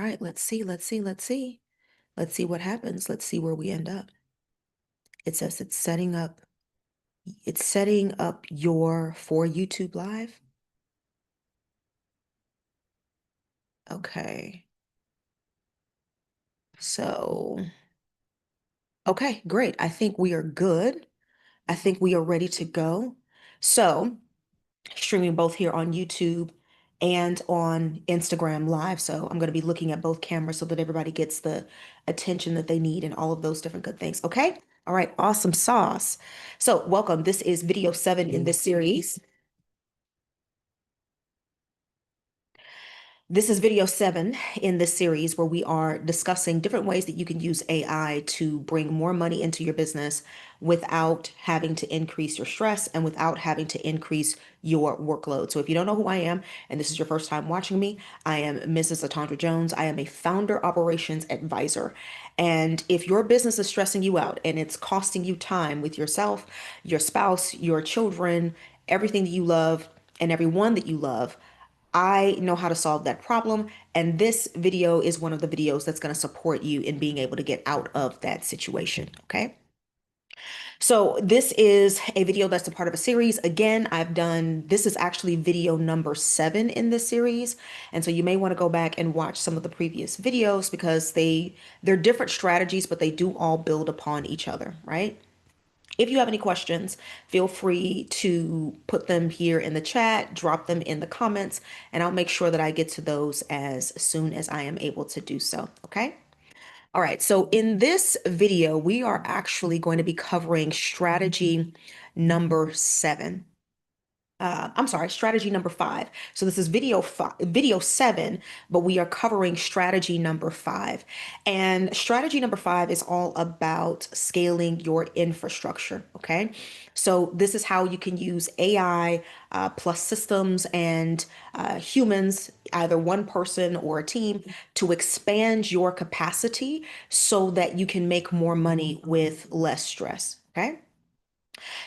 right, let's see what happens. Let's see where we end up. It says it's setting up your for YouTube Live. Okay. So, okay, great. I think we are good. I think we are ready to go. So, streaming both here on YouTube and on Instagram Live. So I'm going to be looking at both cameras so that everybody gets the attention that they need and all of those different good things. Okay. All right. Awesome sauce. So welcome. This is video 7 in this series. This is video 7 in this series where we are discussing different ways that you can use AI to bring more money into your business without having to increase your stress and without having to increase your workload. So if you don't know who I am and this is your first time watching me, I am Mrs. Latondra Jones. I am a founder operations advisor. And if your business is stressing you out and it's costing you time with yourself, your spouse, your children, everything that you love, and everyone that you love, I know how to solve that problem, and this video is one of the videos that's going to support you in being able to get out of that situation, okay? So this is a video that's a part of a series. Again, this is actually video number 7 in this series. And so you may want to go back and watch some of the previous videos because they're different strategies, but they do all build upon each other, right? If you have any questions, feel free to put them here in the chat, drop them in the comments, and I'll make sure that I get to those as soon as I am able to do so. Okay. All right. So in this video, we are actually going to be covering strategy number 7. I'm sorry, strategy number 5. So this is video 7, but we are covering strategy number 5. And strategy number 5 is all about scaling your infrastructure. Okay. So this is how you can use AI plus systems and humans, either one person or a team, to expand your capacity so that you can make more money with less stress. Okay.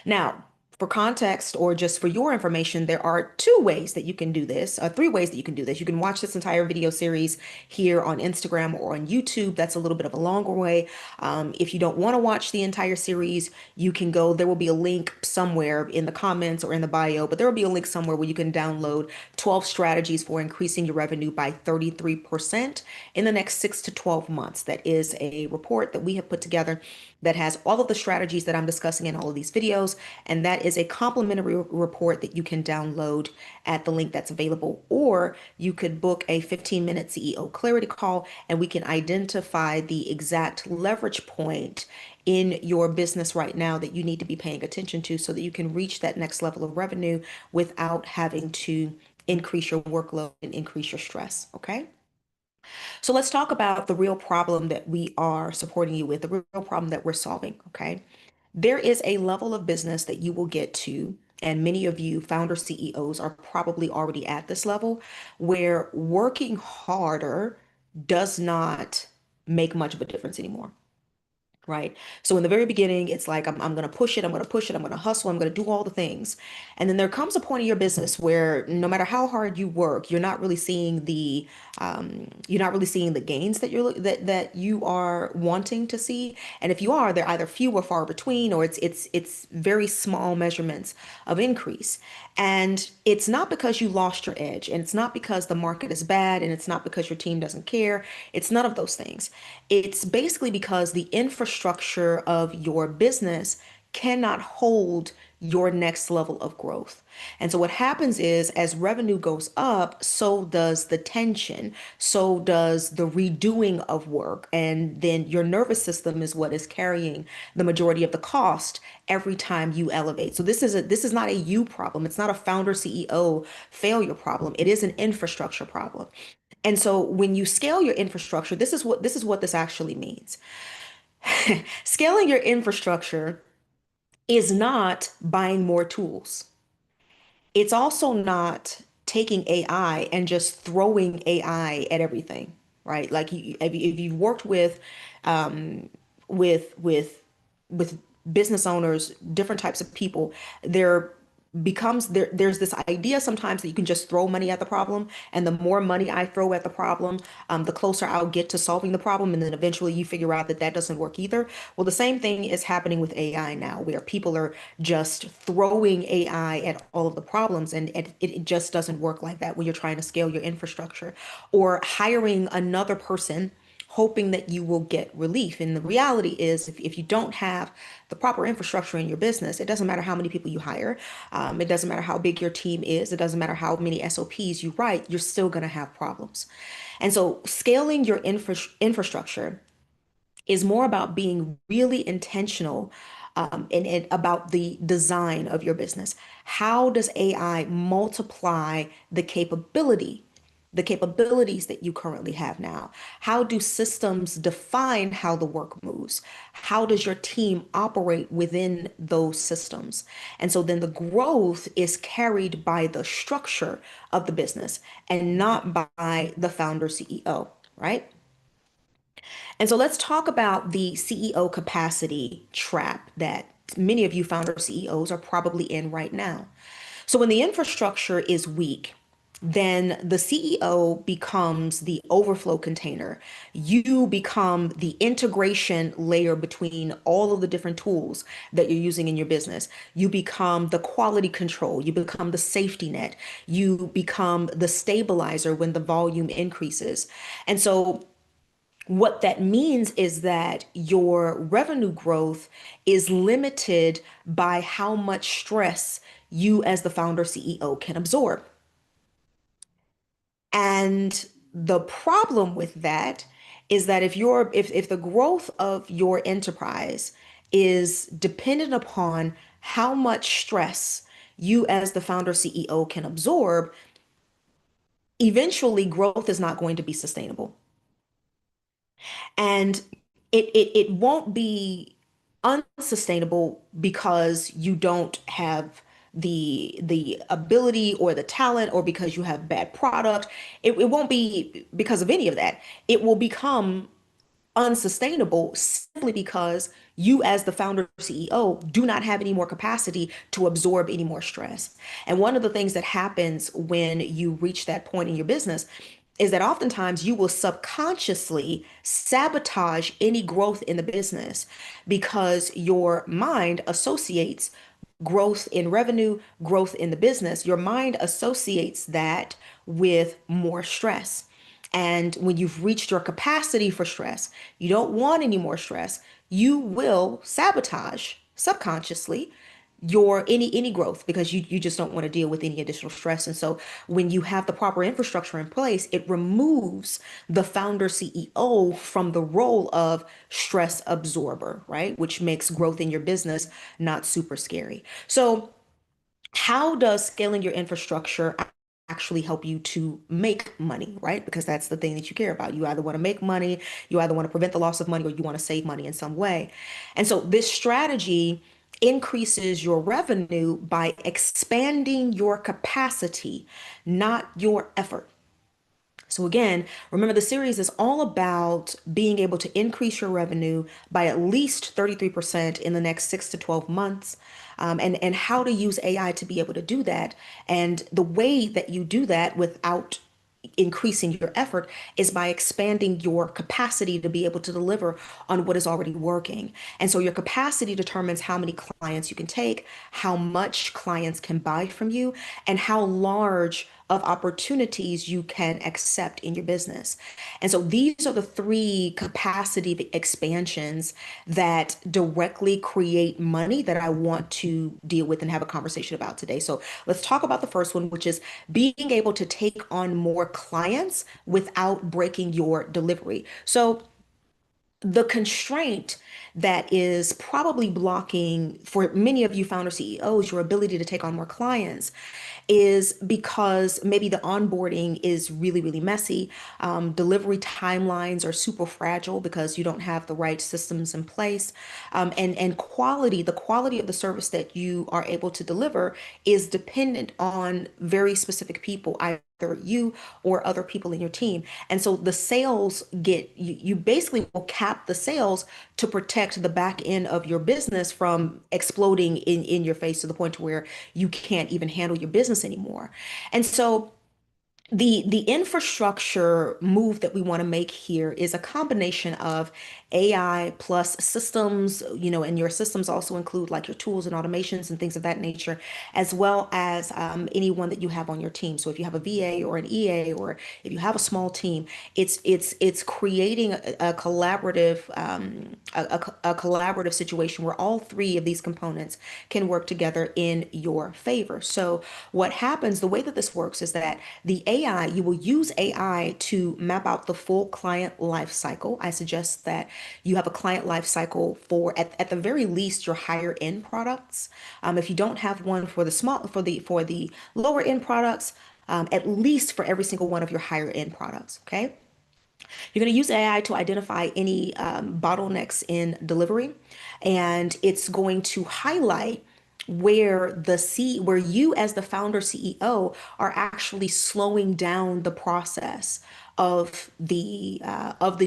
Now, for context or just for your information, there are 2 ways that you can do this, 3 ways that you can do this. You can watch this entire video series here on Instagram or on YouTube. That's a little bit of a longer way. If you don't want to watch the entire series, you can go, there will be a link somewhere in the comments or in the bio, but there will be a link somewhere where you can download 12 strategies for increasing your revenue by 33% in the next 6 to 12 months. That is a report that we have put together that has all of the strategies that I'm discussing in all of these videos. And that is a complimentary report that you can download at the link that's available. Or you could book a 15-minute CEO clarity call and we can identify the exact leverage point in your business right now that you need to be paying attention to so that you can reach that next level of revenue without having to increase your workload and increase your stress. Okay. So let's talk about the real problem that we are supporting you with, the real problem that we're solving, okay? There is a level of business that you will get to, and many of you founder CEOs are probably already at this level, where working harder does not make much of a difference anymore. Right. So in the very beginning, it's like, I'm going to push it. I'm going to push it. I'm going to hustle. I'm going to do all the things. And then there comes a point in your business where no matter how hard you work, you're not really seeing the gains that that you are wanting to see. And if you are, they're either few or far between, or it's very small measurements of increase. And it's not because you lost your edge, and it's not because the market is bad, and it's not because your team doesn't care. It's none of those things. It's basically because the infrastructure of your business cannot hold your next level of growth. And so what happens is as revenue goes up, so does the tension, so does the redoing of work. And then your nervous system is what is carrying the majority of the cost every time you elevate. So this is not a you problem. It's not a founder CEO failure problem. It is an infrastructure problem. And so when you scale your infrastructure, this is what this actually means. Scaling your infrastructure is not buying more tools. It's also not taking AI and just throwing AI at everything, right? Like if you've worked with with business owners, different types of people, they're becomes there's this idea sometimes that you can just throw money at the problem, and the more money I throw at the problem, the closer I'll get to solving the problem, and then eventually you figure out that that doesn't work either. Well, the same thing is happening with AI now, where people are just throwing AI at all of the problems, and it just doesn't work like that when you're trying to scale your infrastructure, or hiring another person hoping that you will get relief. And the reality is, if you don't have the proper infrastructure in your business, it doesn't matter how many people you hire. It doesn't matter how big your team is. It doesn't matter how many SOPs you write, you're still going to have problems. And so scaling your infrastructure is more about being really intentional and about the design of your business. How does AI multiply the capabilities that you currently have now? How do systems define how the work moves? How does your team operate within those systems? And so then the growth is carried by the structure of the business and not by the founder CEO, right? And so let's talk about the CEO capacity trap that many of you founder CEOs are probably in right now. So when the infrastructure is weak, then the CEO becomes the overflow container. You become the integration layer between all of the different tools that you're using in your business. You become the quality control. You become the safety net. You become the stabilizer when the volume increases. And so what that means is that your revenue growth is limited by how much stress you, as the founder CEO, can absorb. And the problem with that is that if the growth of your enterprise is dependent upon how much stress you, as the founder CEO, can absorb, eventually growth is not going to be sustainable. And it won't be unsustainable because you don't have the ability or the talent, or because you have bad product. It won't be because of any of that. It will become unsustainable simply because you, as the founder CEO, do not have any more capacity to absorb any more stress. And one of the things that happens when you reach that point in your business is that oftentimes you will subconsciously sabotage any growth in the business because your mind associates growth in revenue, growth in the business. Your mind associates that with more stress. And when you've reached your capacity for stress, you don't want any more stress, you will sabotage subconsciously your any growth because you just don't want to deal with any additional stress. And so when you have the proper infrastructure in place, it removes the founder CEO from the role of stress absorber, right? Which makes growth in your business not super scary. So how does scaling your infrastructure actually help you to make money, right? Because that's the thing that you care about. You either want to make money, you either want to prevent the loss of money, or you want to save money in some way. And so this strategy increases your revenue by expanding your capacity, not your effort. So again, remember the series is all about being able to increase your revenue by at least 33% in the next 6 to 12 months, and how to use AI to be able to do that. And the way that you do that without increasing your effort is by expanding your capacity to be able to deliver on what is already working. And so your capacity determines how many clients you can take, how much clients can buy from you, and how large of opportunities you can accept in your business. And so these are the three capacity expansions that directly create money that I want to deal with and have a conversation about today. So let's talk about the first one, which is being able to take on more clients without breaking your delivery. So the constraint that is probably blocking for many of you founder CEOs your ability to take on more clients is because maybe the onboarding is really, really messy. Delivery timelines are super fragile because you don't have the right systems in place. And the quality of the service that you are able to deliver is dependent on very specific people, you or other people in your team. And so the sales you basically will cap the sales to protect the back end of your business from exploding in your face to the point to where you can't even handle your business anymore. And so the infrastructure move that we want to make here is a combination of AI plus systems, and your systems also include like your tools and automations and things of that nature, as well as anyone that you have on your team. So if you have a VA or an EA, or if you have a small team, it's creating a collaborative a collaborative situation where all three of these components can work together in your favor. So what happens, the way that this works is that the AI, you will use AI to map out the full client life cycle. I suggest that you have a client life cycle for at the very least your higher end products. If you don't have one for the lower end products, at least for every single one of your higher end products. Okay. You're going to use AI to identify any bottlenecks in delivery, and it's going to highlight where you as the founder CEO are actually slowing down the process of the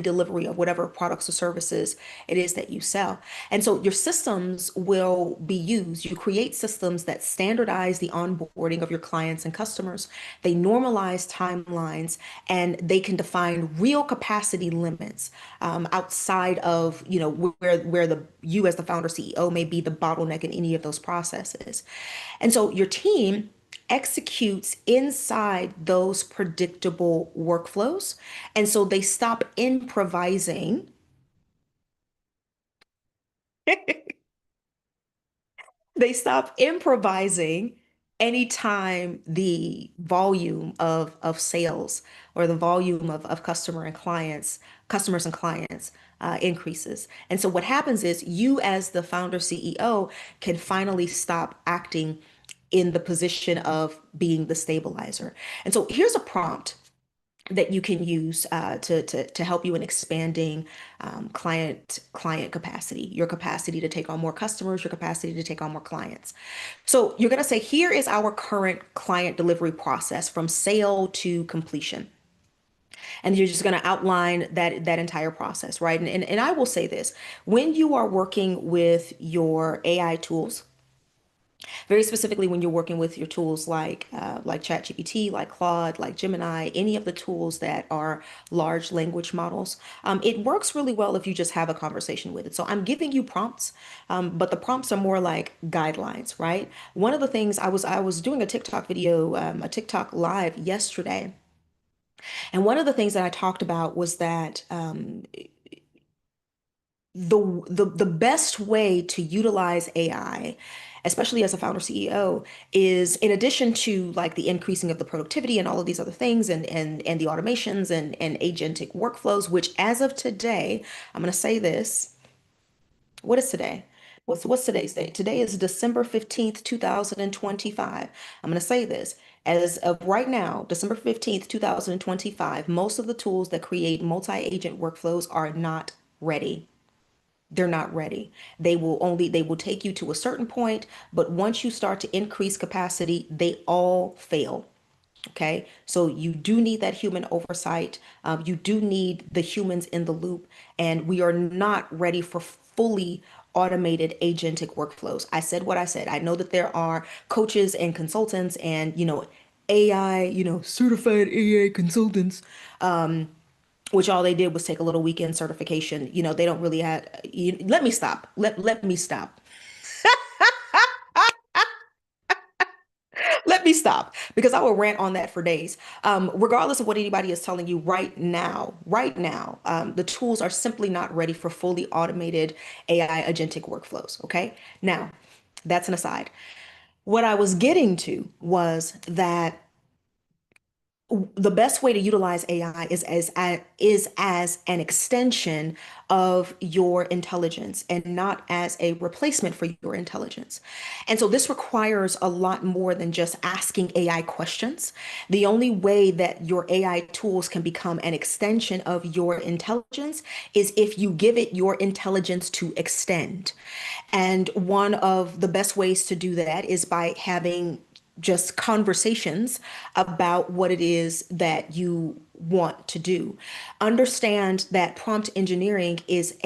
delivery of whatever products or services it is that you sell. And so your systems will be used. You create systems that standardize the onboarding of your clients and customers. They normalize timelines, and they can define real capacity limits outside of where the you as the founder CEO may be the bottleneck in any of those processes. And so your team executes inside those predictable workflows. And so they stop improvising. They stop improvising anytime the volume of sales or the volume of customers and clients increases. And so what happens is you as the founder CEO can finally stop acting in the position of being the stabilizer. And so here's a prompt that you can use to help you in expanding client capacity, your capacity to take on more customers, your capacity to take on more clients. So you're going to say, here is our current client delivery process from sale to completion. And you're just going to outline that entire process, right? And I will say this, when you are working with your AI tools, very specifically when you're working with your tools like ChatGPT, like Claude, like Gemini, any of the tools that are large language models, it works really well if you just have a conversation with it. So I'm giving you prompts, but the prompts are more like guidelines, right? One of the things I was doing a TikTok video, a TikTok live yesterday, and one of the things that I talked about was that the best way to utilize AI, especially as a founder CEO, is in addition to like the increasing of the productivity and all of these other things and the automations and agentic workflows, which as of today, I'm going to say this. What is today? What's today's date? Today is December 15th, 2025. I'm going to say this. As of right now, December 15th, 2025, most of the tools that create multi-agent workflows are not ready. They're not ready. They will take you to a certain point, but once you start to increase capacity, they all fail. Okay, so you do need that human oversight. You do need the humans in the loop, and we are not ready for fully automated agentic workflows. I said what I said. I know that there are coaches and consultants and AI, certified AI consultants, which all they did was take a little weekend certification. They don't really have. Let me stop. Let me stop. Let me stop because I will rant on that for days. Regardless of what anybody is telling you right now, the tools are simply not ready for fully automated AI agentic workflows. Okay. Now, that's an aside. What I was getting to was that the best way to utilize AI is as an extension of your intelligence and not as a replacement for your intelligence. And so this requires a lot more than just asking AI questions. The only way that your AI tools can become an extension of your intelligence is if you give it your intelligence to extend. And one of the best ways to do that is by having just conversations about what it is that you want to do. Understand that prompt engineering is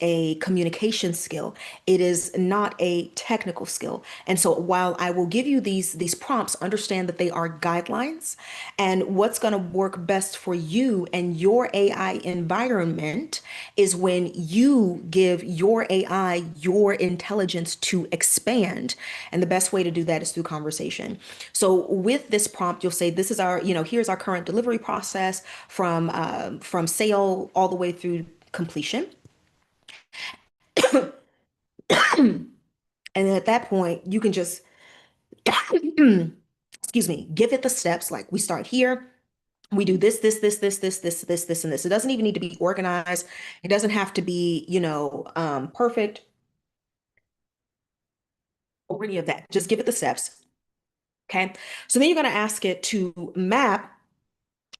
a communication skill. It is not a technical skill. And so while I will give you these prompts, understand that they are guidelines, and what's going to work best for you and your AI environment is when you give your AI your intelligence to expand. And the best way to do that is through conversation. So with this prompt, you'll say, this is our, here's our current delivery process from sale all the way through completion. And then at that point, you can just, excuse me, give it the steps. Like, we start here, we do this, and this. It doesn't even need to be organized. It doesn't have to be, perfect or any of that. Just give it the steps. Okay. So then you're going to ask it to map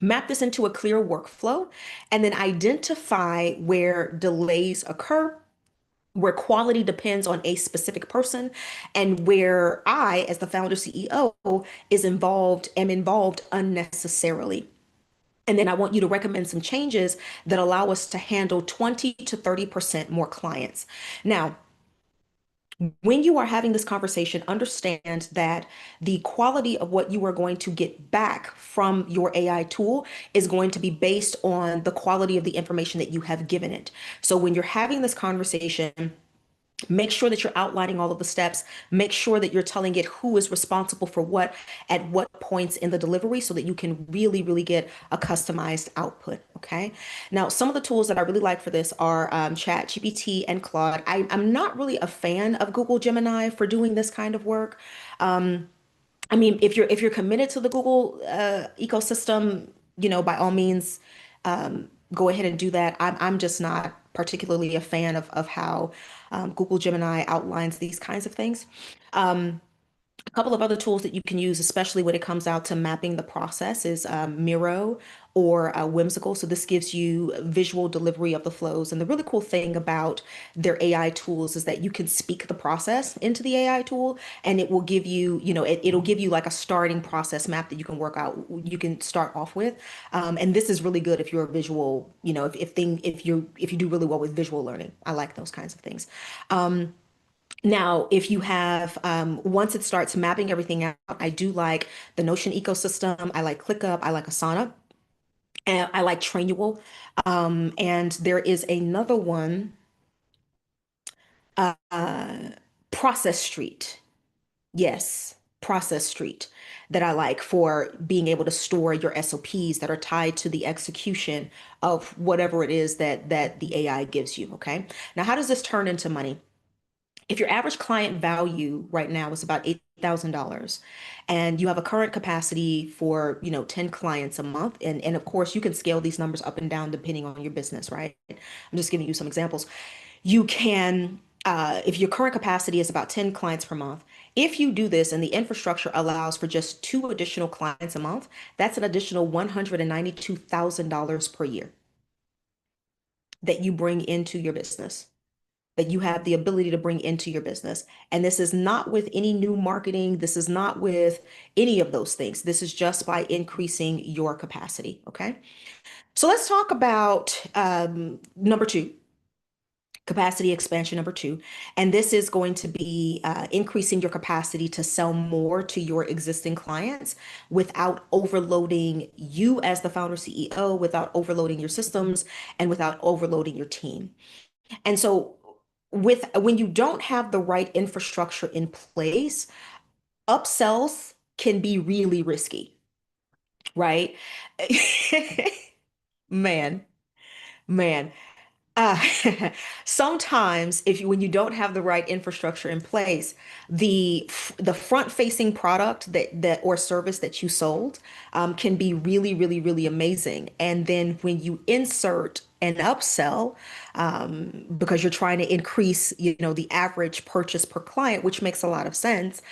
this into a clear workflow, and then identify where delays occur, where quality depends on a specific person, and where I, as the founder CEO, am involved unnecessarily. And then I want you to recommend some changes that allow us to handle 20 to 30% more clients. Now, when you are having this conversation, understand that the quality of what you are going to get back from your AI tool is going to be based on the quality of the information that you have given it. So when you're having this conversation, make sure that you're outlining all of the steps. Make sure that you're telling it who is responsible for what at what points in the delivery, so that you can really, really get a customized output. Okay. Now, some of the tools that I really like for this are ChatGPT and Claude. I'm not really a fan of Google Gemini for doing this kind of work. I mean, if you're committed to the Google ecosystem, by all means, go ahead and do that. I'm just not particularly a fan of how Google Gemini outlines these kinds of things. A couple of other tools that you can use, especially when it comes out to mapping the process, is Miro or Whimsical. So this gives you visual delivery of the flows. And the really cool thing about their AI tools is that you can speak the process into the AI tool, and it will give you, it'll give you like a starting process map that you can work out, you can start off with. And this is really good if you're a visual, if you do really well with visual learning. I like those kinds of things. Now, if you have, once it starts mapping everything out, I do like the Notion ecosystem. I like ClickUp. I like Asana. And I like Trainual. And there is another one, uh, Process Street. Yes, Process Street, that I like for being able to store your SOPs that are tied to the execution of whatever it is that the AI gives you. Okay. Now, how does this turn into money? If your average client value right now is about $8,000, and you have a current capacity for, 10 clients a month, and of course you can scale these numbers up and down depending on your business, right? I'm just giving you some examples. You can, if your current capacity is about 10 clients per month, if you do this and the infrastructure allows for just two additional clients a month, that's an additional $192,000 per year that you bring into your business, that you have the ability to bring into your business. And this is not with any new marketing. This is not with any of those things. This is just by increasing your capacity. Okay. So let's talk about number two, capacity expansion number two. And this is going to be increasing your capacity to sell more to your existing clients without overloading you as the founder CEO, without overloading your systems, and without overloading your team. And so when you don't have the right infrastructure in place, upsells can be really risky, right? Man, man. Uh, Sometimes when you don't have the right infrastructure in place, the front-facing product that or service that you sold can be really, really, really amazing. And then when you insert an upsell, because you're trying to increase, the average purchase per client, which makes a lot of sense.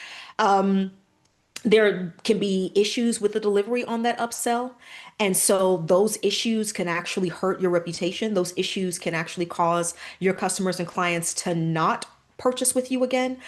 There can be issues with the delivery on that upsell. And so those issues can actually hurt your reputation. Those issues can actually cause your customers and clients to not purchase with you again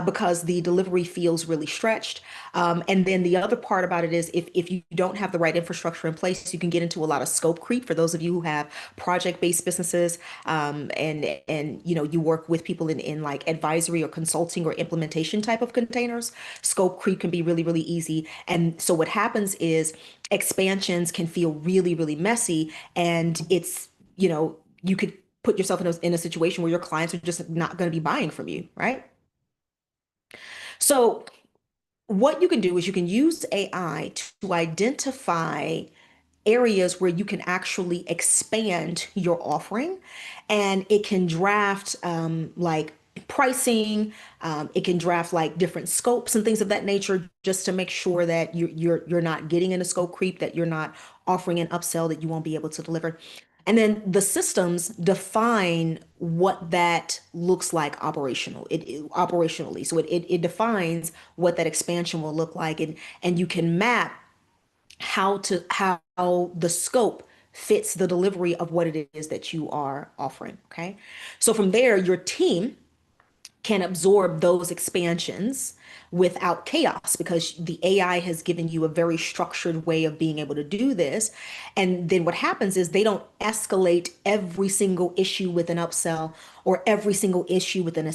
because the delivery feels really stretched. And then the other part about it is if you don't have the right infrastructure in place, you can get into a lot of scope creep for those of you who have project-based businesses and you work with people in like advisory or consulting or implementation type of containers. Scope creep can be really, really easy. And so what happens is expansions can feel really, really messy. And you could put yourself in a situation where your clients are just not going to be buying from you, right? So what you can do is you can use AI to identify areas where you can actually expand your offering, and it can draft like pricing. It can draft like different scopes and things of that nature, just to make sure that you're not getting into scope creep, that you're not offering an upsell that you won't be able to deliver. And then the systems define what that looks like operationally. So it defines what that expansion will look like, and you can map how the scope fits the delivery of what it is that you are offering. Okay. So from there, your team can absorb those expansions without chaos because the AI has given you a very structured way of being able to do this. And then what happens is they don't escalate every single issue with an upsell or every single issue with an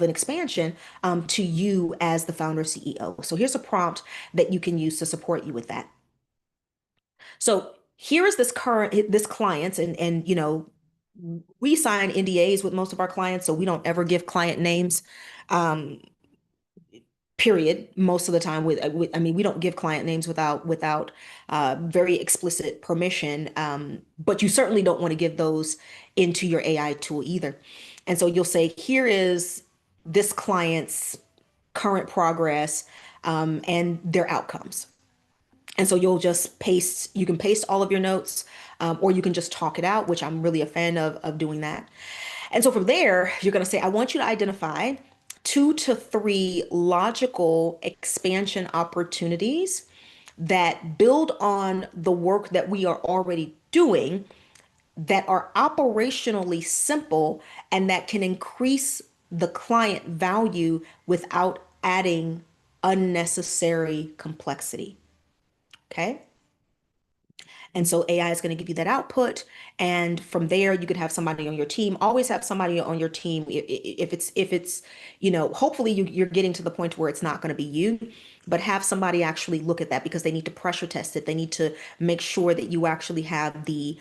expansion to you as the founder CEO. So here's a prompt that you can use to support you with that. So here is this client, and we sign NDAs with most of our clients, so we don't ever give client names. Um, Period. Most of the time, I mean, we don't give client names without very explicit permission. But you certainly don't want to give those into your AI tool either. And so you'll say, here is this client's current progress and their outcomes. And so you can paste all of your notes, or you can just talk it out, which I'm really a fan of doing that. And so from there, you're going to say, I want you to identify 2 to 3 logical expansion opportunities that build on the work that we are already doing, that are operationally simple, and that can increase the client value without adding unnecessary complexity. Okay. And so AI is going to give you that output. And from there, you could have somebody on your team. Always have somebody on your team. If it's, hopefully you're getting to the point where it's not going to be you, but have somebody actually look at that because they need to pressure test it. They need to make sure that you actually have the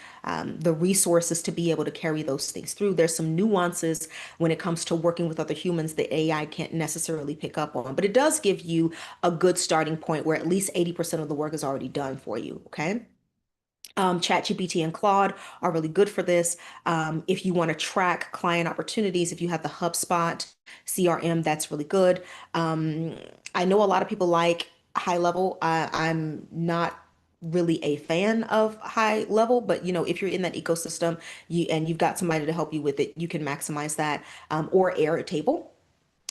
resources to be able to carry those things through. There's some nuances when it comes to working with other humans that AI can't necessarily pick up on, but it does give you a good starting point where at least 80% of the work is already done for you. Okay. ChatGPT and Claude are really good for this. If you want to track client opportunities, if you have the HubSpot CRM, that's really good. Um, I know a lot of people like HighLevel. I'm not really a fan of HighLevel, but if you're in that ecosystem, you've got somebody to help you with it, you can maximize that. Or Airtable.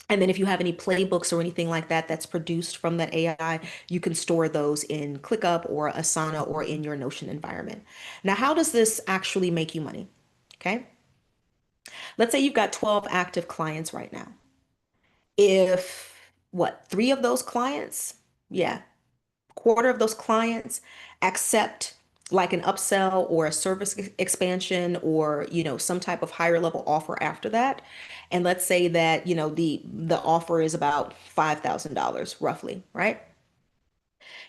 And then if you have any playbooks or anything like that that's produced from that AI, you can store those in ClickUp or Asana or in your Notion environment. Now, how does this actually make you money? Okay. Let's say you've got 12 active clients right now. If what, 3 of those clients, yeah, quarter of those clients accept like an upsell or a service expansion or some type of higher level offer after that, and let's say that the offer is about $5,000 roughly, right?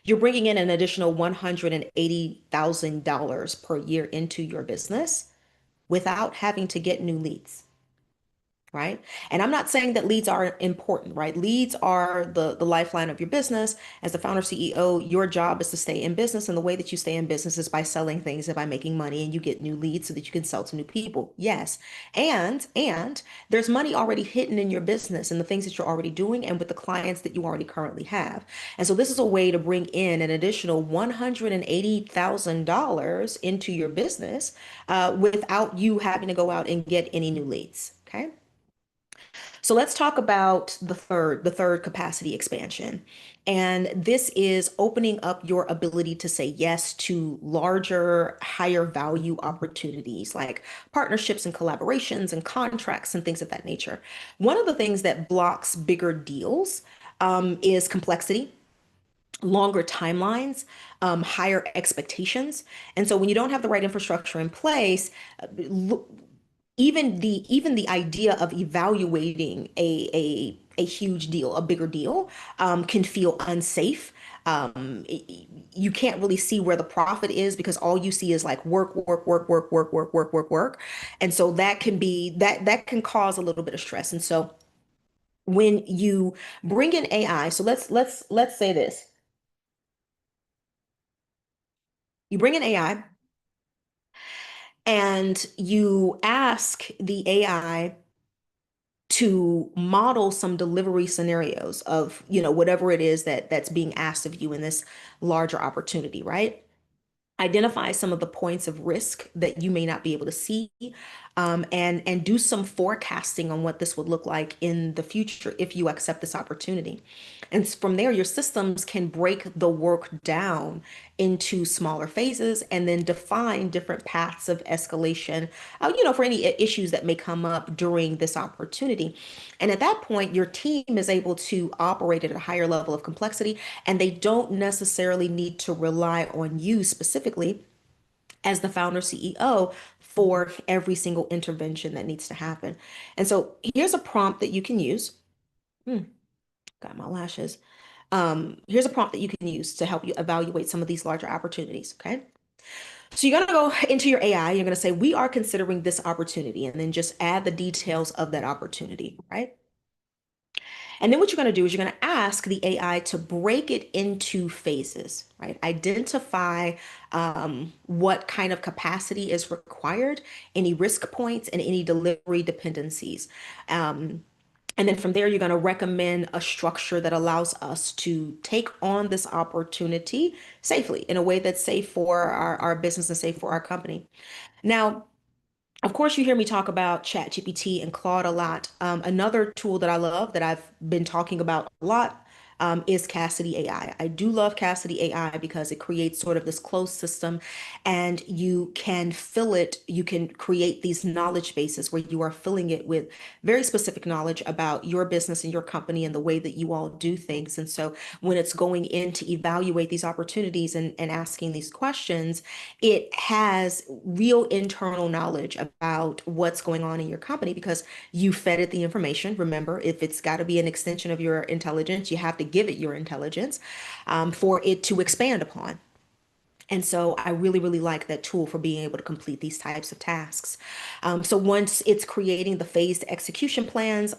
You're bringing in an additional $180,000 per year into your business without having to get new leads, right? And I'm not saying that leads are important, right? Leads are the lifeline of your business. As the founder CEO, your job is to stay in business, and the way that you stay in business is by selling things and by making money, and you get new leads so that you can sell to new people. Yes. And there's money already hidden in your business and the things that you're already doing and with the clients that you already currently have. And so this is a way to bring in an additional $180,000 into your business without you having to go out and get any new leads. Okay. So let's talk about the third capacity expansion. And this is opening up your ability to say yes to larger, higher value opportunities like partnerships and collaborations and contracts and things of that nature. One of the things that blocks bigger deals is complexity, longer timelines, higher expectations. And so when you don't have the right infrastructure in place, even the idea of evaluating a huge deal, a bigger deal, can feel unsafe. You can't really see where the profit is because all you see is like work, work, work, work, work, work, work, work, work, and so that can cause a little bit of stress. And so when you bring in AI, so let's say this: you bring in AI and you ask the AI to model some delivery scenarios of, whatever it is that's being asked of you in this larger opportunity, right? Identify some of the points of risk that you may not be able to see, and do some forecasting on what this would look like in the future if you accept this opportunity. And from there, your systems can break the work down into smaller phases and then define different paths of escalation, for any issues that may come up during this opportunity. And at that point, your team is able to operate at a higher level of complexity, and they don't necessarily need to rely on you specifically as the founder CEO for every single intervention that needs to happen. And so here's a prompt that you can use. Got my lashes. Here's a prompt that you can use to help you evaluate some of these larger opportunities. Okay. So you're going to go into your AI. You're going to say, we are considering this opportunity, and then just add the details of that opportunity, right? And then what you're going to do is you're going to ask the AI to break it into phases, right? Identify what kind of capacity is required, any risk points, and any delivery dependencies. And then from there, you're going to recommend a structure that allows us to take on this opportunity safely, in a way that's safe for our business and safe for our company. Now, of course, you hear me talk about ChatGPT and Claude a lot. Another tool that I love that I've been talking about a lot is Cassidy AI. I do love Cassidy AI because it creates sort of this closed system, and you can fill it, you can create these knowledge bases where you are filling it with very specific knowledge about your business and your company and the way that you all do things. And so when it's going in to evaluate these opportunities and asking these questions, it has real internal knowledge about what's going on in your company because you fed it the information. Remember, if it's got to be an extension of your intelligence, you have to give it your intelligence for it to expand upon. And so I really, really like that tool for being able to complete these types of tasks. So once it's creating the phased execution plans,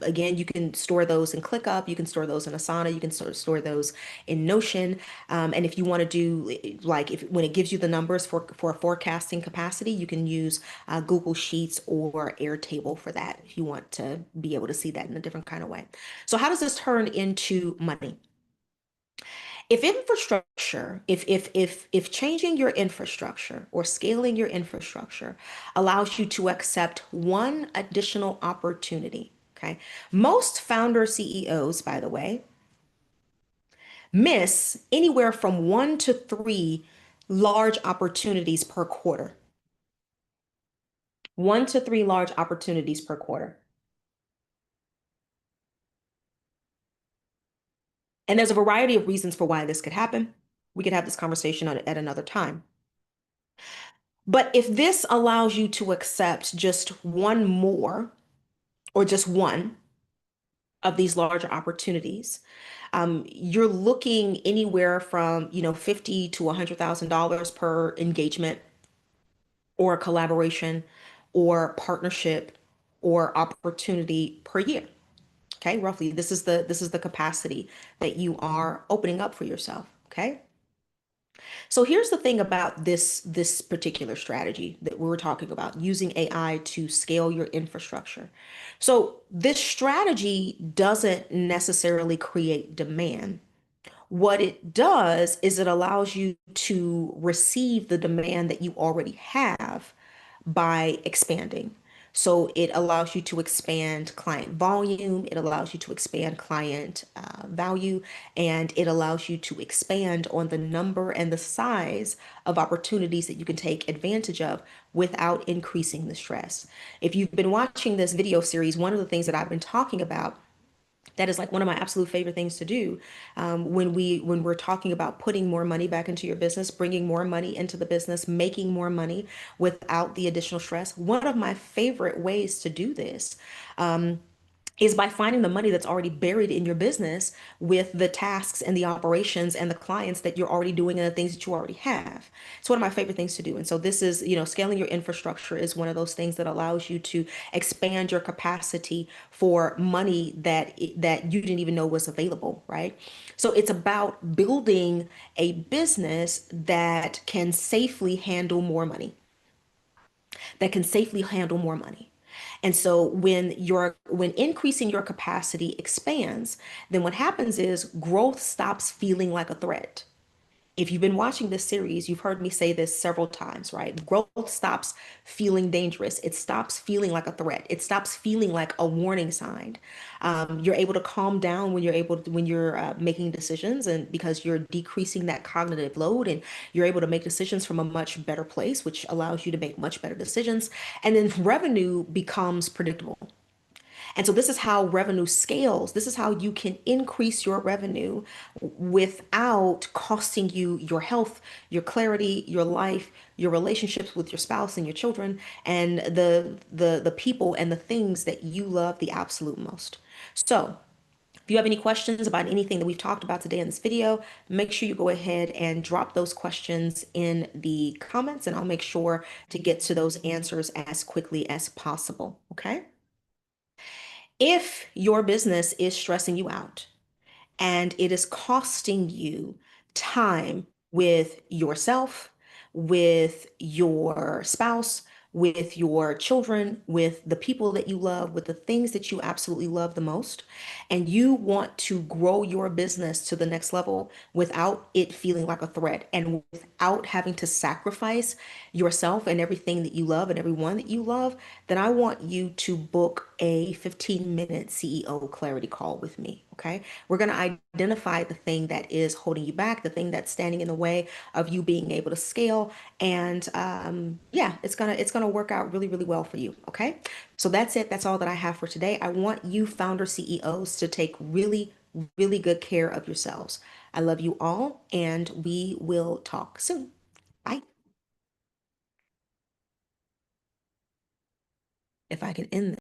again, you can store those in ClickUp, you can store those in Asana, you can store those in Notion. And if you want to do like if when it gives you the numbers for forecasting capacity, you can use Google Sheets or Airtable for that if you want to be able to see that in a different kind of way. So how does this turn into money? If changing your infrastructure or scaling your infrastructure allows you to accept one additional opportunity, okay? Most founder CEOs, by the way, miss anywhere from 1 to 3 large opportunities per quarter. 1 to 3 large opportunities per quarter. And there's a variety of reasons for why this could happen. We could have this conversation at another time. But if this allows you to accept just one more or just one of these larger opportunities, you're looking anywhere from, 50 to $100,000 per engagement or collaboration or partnership or opportunity per year. Okay, roughly, this is the capacity that you are opening up for yourself. Okay. So here's the thing about this particular strategy that we were talking about, using AI to scale your infrastructure. So this strategy doesn't necessarily create demand. What it does is it allows you to receive the demand that you already have by expanding. So it allows you to expand client volume, it allows you to expand client value, and it allows you to expand on the number and the size of opportunities that you can take advantage of without increasing the stress. If you've been watching this video series, one of the things that I've been talking about that is like one of my absolute favorite things to do when we're talking about putting more money back into your business, bringing more money into the business, making more money without the additional stress. One of my favorite ways to do this is by finding the money that's already buried in your business with the tasks and the operations and the clients that you're already doing and the things that you already have. It's one of my favorite things to do. And so this is, scaling your infrastructure is one of those things that allows you to expand your capacity for money that you didn't even know was available, right? So it's about building a business that can safely handle more money. And so when increasing your capacity expands, then what happens is growth stops feeling like a threat. If you've been watching this series, you've heard me say this several times, right? Growth stops feeling dangerous. It stops feeling like a threat. It stops feeling like a warning sign. You're able to calm down when you're making decisions, and because you're decreasing that cognitive load, and you're able to make decisions from a much better place, which allows you to make much better decisions. And then revenue becomes predictable. And so this is how revenue scales. This is how you can increase your revenue without costing you your health, your clarity, your life, your relationships with your spouse and your children, and the people and the things that you love the absolute most. So, if you have any questions about anything that we've talked about today in this video, make sure you go ahead and drop those questions in the comments, and I'll make sure to get to those answers as quickly as possible. Okay? If your business is stressing you out and it is costing you time with yourself, with your spouse, with your children, with the people that you love, with the things that you absolutely love the most, and you want to grow your business to the next level without it feeling like a threat and without having to sacrifice yourself and everything that you love and everyone that you love, then I want you to book a 15-minute CEO clarity call with me. Okay. We're going to identify the thing that is holding you back, the thing that's standing in the way of you being able to scale. And yeah, it's gonna work out really, really well for you. Okay. So that's it. That's all that I have for today. I want you founder CEOs to take really, really good care of yourselves. I love you all, and we will talk soon. Bye. If I can end this.